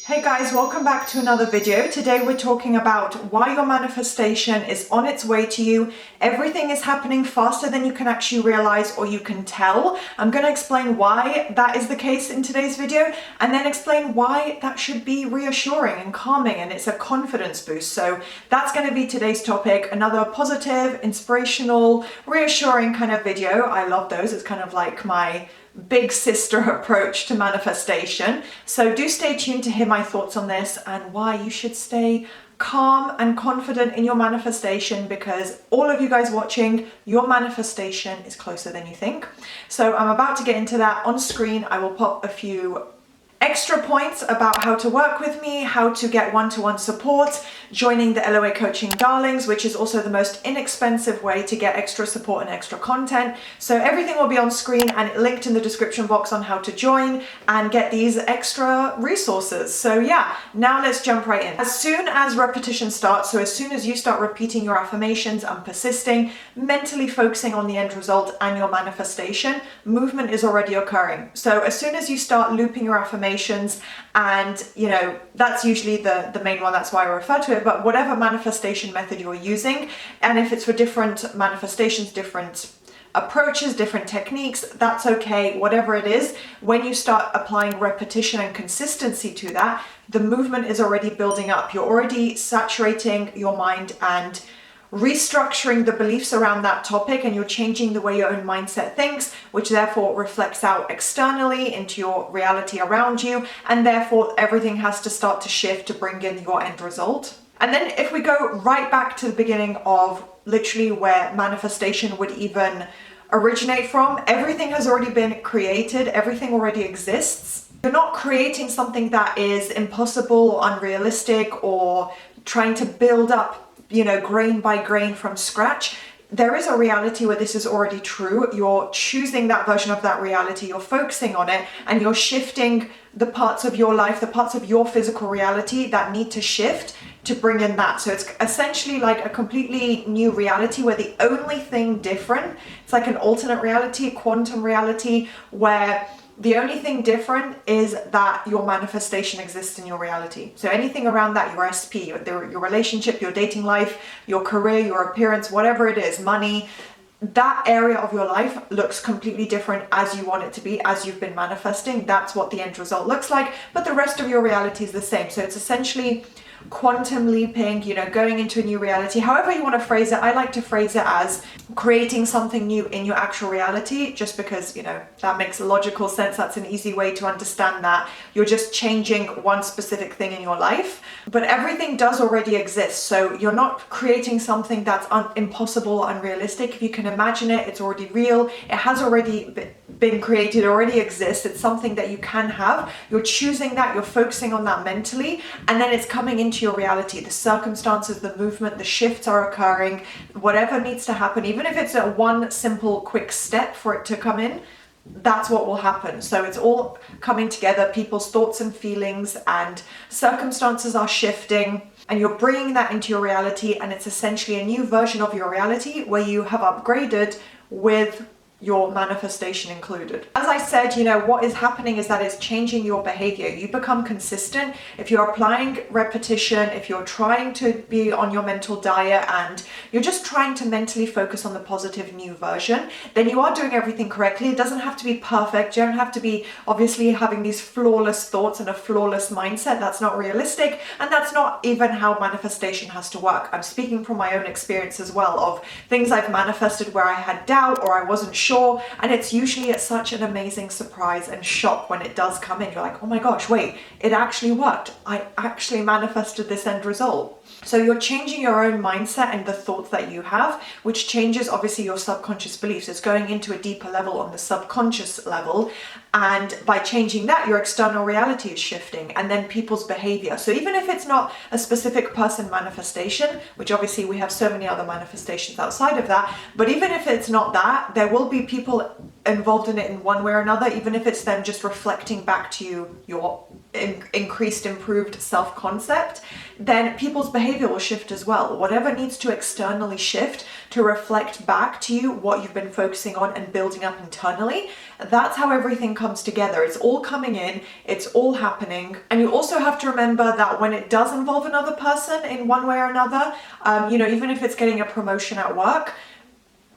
Hey guys, welcome back to another video. Today we're talking about why your manifestation is on its way to you. Everything is happening faster than you can actually realize or you can tell. I'm going to explain why that is the case in today's video and then explain why that should be reassuring and calming and it's a confidence boost. So that's going to be today's topic. Another positive, inspirational, reassuring kind of video. I love those. It's kind of like my big sister approach to manifestation. So do stay tuned to hear my thoughts on this and why you should stay calm and confident in your manifestation, because all of you guys watching, your manifestation is closer than you think. So I'm about to get into that. On screen I will pop a few extra points about how to work with me, how to get one-to-one support, joining the LOA Coaching Darlings, which is also the most inexpensive way to get extra support and extra content. So everything will be on screen and linked in the description box on how to join and get these extra resources. So yeah, now let's jump right in. As soon as repetition starts, so as soon as you start repeating your affirmations and persisting, mentally focusing on the end result and your manifestation, movement is already occurring. So as soon as you start looping your affirmations, and that's usually the main one, that's why I refer to it, but whatever manifestation method you're using, and if it's for different manifestations, different approaches, different techniques, that's okay, whatever it is. When you start applying repetition and consistency to that, the movement is already building up. You're already saturating your mind and restructuring the beliefs around that topic, and you're changing the way your own mindset thinks, which therefore reflects out externally into your reality around you, and therefore everything has to start to shift to bring in your end result. And then if we go right back to the beginning of literally where manifestation would even originate from, everything has already been created, everything already exists. You're not creating something that is impossible or unrealistic or trying to build up grain by grain from scratch. There is a reality where this is already true. You're choosing that version of that reality, you're focusing on it, and you're shifting the parts of your life, the parts of your physical reality that need to shift to bring in that. So it's essentially like a completely new reality where the only thing different, it's like an alternate reality, quantum reality, where the only thing different is that your manifestation exists in your reality. So anything around that, your SP, your relationship, your dating life, your career, your appearance, whatever it is, money, that area of your life looks completely different as you want it to be, as you've been manifesting. That's what the end result looks like, but the rest of your reality is the same. So it's essentially quantum leaping, going into a new reality. However you want to phrase it, I like to phrase it as creating something new in your actual reality, just because, that makes logical sense. That's an easy way to understand that. You're just changing one specific thing in your life, but everything does already exist. So you're not creating something that's impossible, unrealistic. If you can imagine it, it's already real. It has already been created, it already exists. It's something that you can have. You're choosing that, you're focusing on that mentally, and then it's coming into your reality. The circumstances, the movement, the shifts are occurring. Whatever needs to happen, even if it's a one simple quick step for it to come in, that's what will happen. So it's all coming together. People's thoughts and feelings and circumstances are shifting, and you're bringing that into your reality, and it's essentially a new version of your reality where you have upgraded with your manifestation included. As I said, what is happening is that it's changing your behavior. You become consistent. If you're applying repetition, if you're trying to be on your mental diet and you're just trying to mentally focus on the positive new version, then you are doing everything correctly. It doesn't have to be perfect. You don't have to be obviously having these flawless thoughts and a flawless mindset. That's not realistic, and that's not even how manifestation has to work. I'm speaking from my own experience as well, of things I've manifested where I had doubt or I wasn't sure, and it's usually such an amazing surprise and shock when it does come in. You're like, oh my gosh, wait, it actually worked. I actually manifested this end result. So you're changing your own mindset and the thoughts that you have, which changes obviously your subconscious beliefs. It's going into a deeper level on the subconscious level, and by changing that, your external reality is shifting, and then people's behavior. So even if it's not a specific person manifestation, which obviously we have so many other manifestations outside of that, but even if it's not that, there will be people involved in it in one way or another, even if it's them just reflecting back to you your increased, improved self-concept, then people's behavior will shift as well. Whatever needs to externally shift to reflect back to you what you've been focusing on and building up internally, that's how everything comes together. It's all coming in, it's all happening. And you also have to remember that when it does involve another person in one way or another, even if it's getting a promotion at work,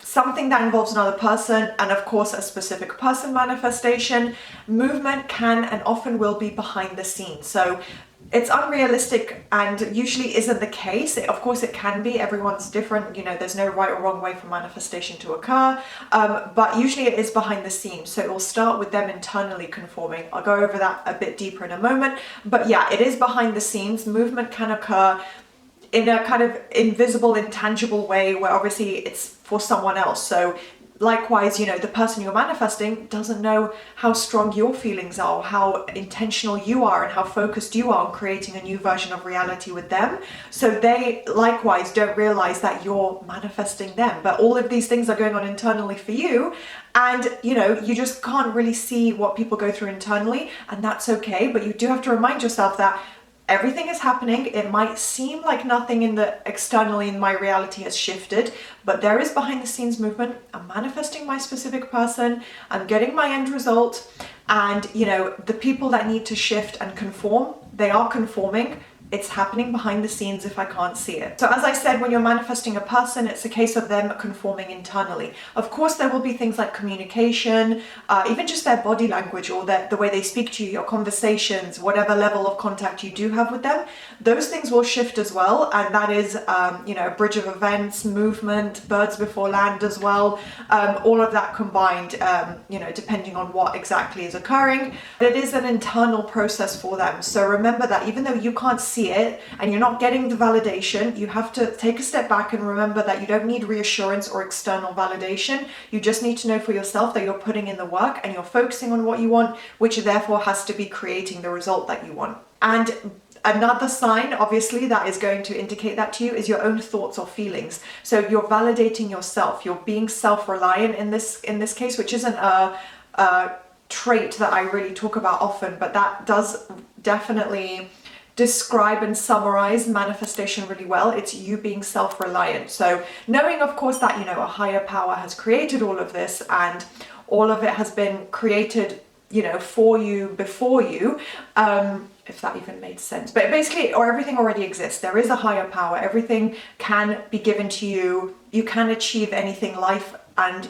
something that involves another person, and of course a specific person manifestation, movement can and often will be behind the scenes. So it's unrealistic and usually isn't the case. Of course it can be, everyone's different, there's no right or wrong way for manifestation to occur, but usually it is behind the scenes. So it will start with them internally conforming. I'll go over that a bit deeper in a moment, but yeah, it is behind the scenes. Movement can occur in a kind of invisible, intangible way where obviously it's for someone else. So likewise, the person you're manifesting doesn't know how strong your feelings are, how intentional you are, and how focused you are on creating a new version of reality with them. So they likewise don't realize that you're manifesting them. But all of these things are going on internally for you. And, you just can't really see what people go through internally, and that's okay. But you do have to remind yourself that everything is happening. It might seem like nothing externally in my reality has shifted, but there is behind the scenes movement. I'm manifesting my specific person. I'm getting my end result. And, the people that need to shift and conform, they are conforming. It's happening behind the scenes if I can't see it. So as I said, when you're manifesting a person, it's a case of them conforming internally. Of course, there will be things like communication, even just their body language or the way they speak to you, your conversations, whatever level of contact you do have with them. Those things will shift as well. And that is, a bridge of events, movement, birds before land as well. All of that combined, depending on what exactly is occurring. But it is an internal process for them. So remember that even though you can't see it and you're not getting the validation, you have to take a step back and remember that you don't need reassurance or external validation. You just need to know for yourself that you're putting in the work and you're focusing on what you want, which therefore has to be creating the result that you want. And another sign, obviously, that is going to indicate that to you is your own thoughts or feelings. So you're validating yourself. You're being self-reliant in this case, which isn't a trait that I really talk about often, but that does definitely describe and summarize manifestation really well. It's you being self-reliant. So knowing, of course, that, a higher power has created all of this and all of it has been created, for you, before you, if that even made sense. But basically, or everything already exists. There is a higher power. Everything can be given to you. You can achieve anything. Life and,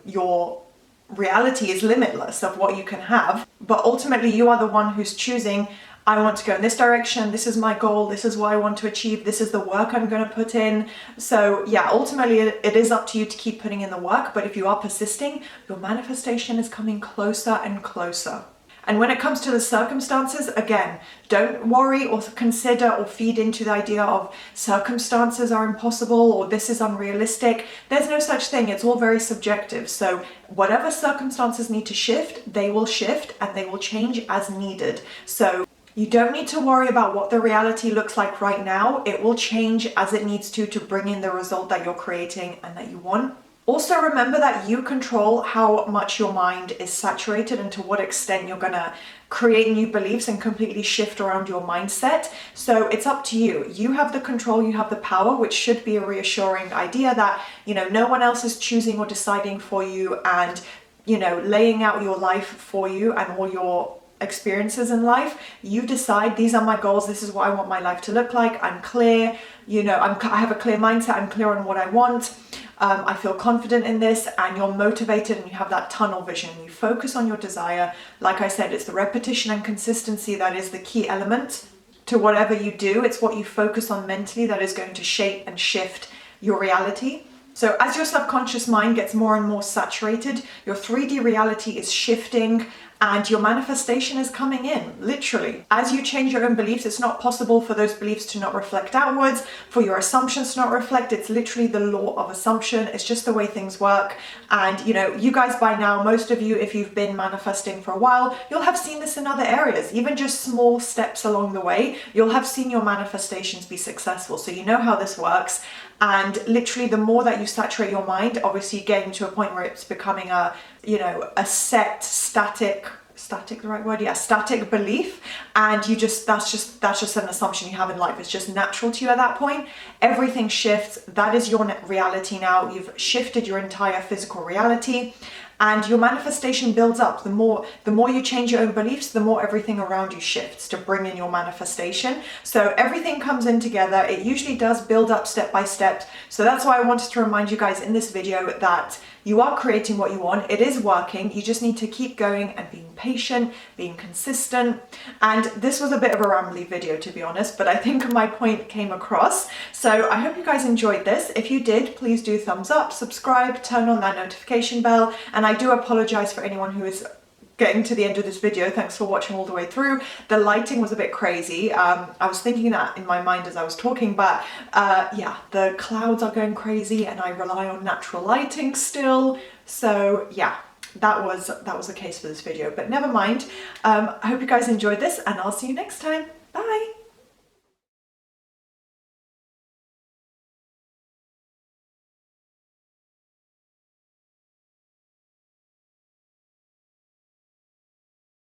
your reality is limitless of what you can have. But ultimately, you are the one who's choosing, I want to go in this direction, this is my goal, this is what I want to achieve, this is the work I'm going to put in. So yeah, ultimately it is up to you to keep putting in the work, but if you are persisting, your manifestation is coming closer and closer. And when it comes to the circumstances, again, don't worry or consider or feed into the idea of circumstances are impossible or this is unrealistic. There's no such thing. It's all very subjective. So whatever circumstances need to shift, they will shift and they will change as needed. So you don't need to worry about what the reality looks like right now. It will change as it needs to bring in the result that you're creating and that you want. Also remember that you control how much your mind is saturated and to what extent you're gonna create new beliefs and completely shift around your mindset. So it's up to you. You have the control, you have the power, which should be a reassuring idea that, no one else is choosing or deciding for you and, laying out your life for you and all your experiences in life. You decide, these are my goals, this is what I want my life to look like. I'm clear, I have a clear mindset, I'm clear on what I want. I feel confident in this, and you're motivated and you have that tunnel vision. You focus on your desire. Like I said, it's the repetition and consistency that is the key element to whatever you do. It's what you focus on mentally that is going to shape and shift your reality. So as your subconscious mind gets more and more saturated, your 3D reality is shifting and your manifestation is coming in, literally. As you change your own beliefs, it's not possible for those beliefs to not reflect outwards, for your assumptions to not reflect. It's literally the law of assumption. It's just the way things work. And you guys by now, most of you, if you've been manifesting for a while, you'll have seen this in other areas, even just small steps along the way. You'll have seen your manifestations be successful. So you know how this works. And literally the more that you saturate your mind, obviously getting to a point where it's becoming a you know, a set static the right word? Yeah, static belief, and you just that's just an assumption you have in life. It's just natural to you at that point. Everything shifts. That is your reality now. You've shifted your entire physical reality, and your manifestation builds up. The more you change your own beliefs, the more everything around you shifts to bring in your manifestation. So everything comes in together. It usually does build up step by step. So that's why I wanted to remind you guys in this video that you are creating what you want. It is working. You just need to keep going and being patient, being consistent. And this was a bit of a rambly video, to be honest, but I think my point came across. So I hope you guys enjoyed this. If you did, please do thumbs up, subscribe, turn on that notification bell. And I do apologize for anyone who is getting to the end of this video. Thanks for watching all the way through. The lighting was a bit crazy. I was thinking that in my mind as I was talking, but yeah, the clouds are going crazy and I rely on natural lighting still. So yeah, that was the case for this video, but never mind. I hope you guys enjoyed this and I'll see you next time. Bye.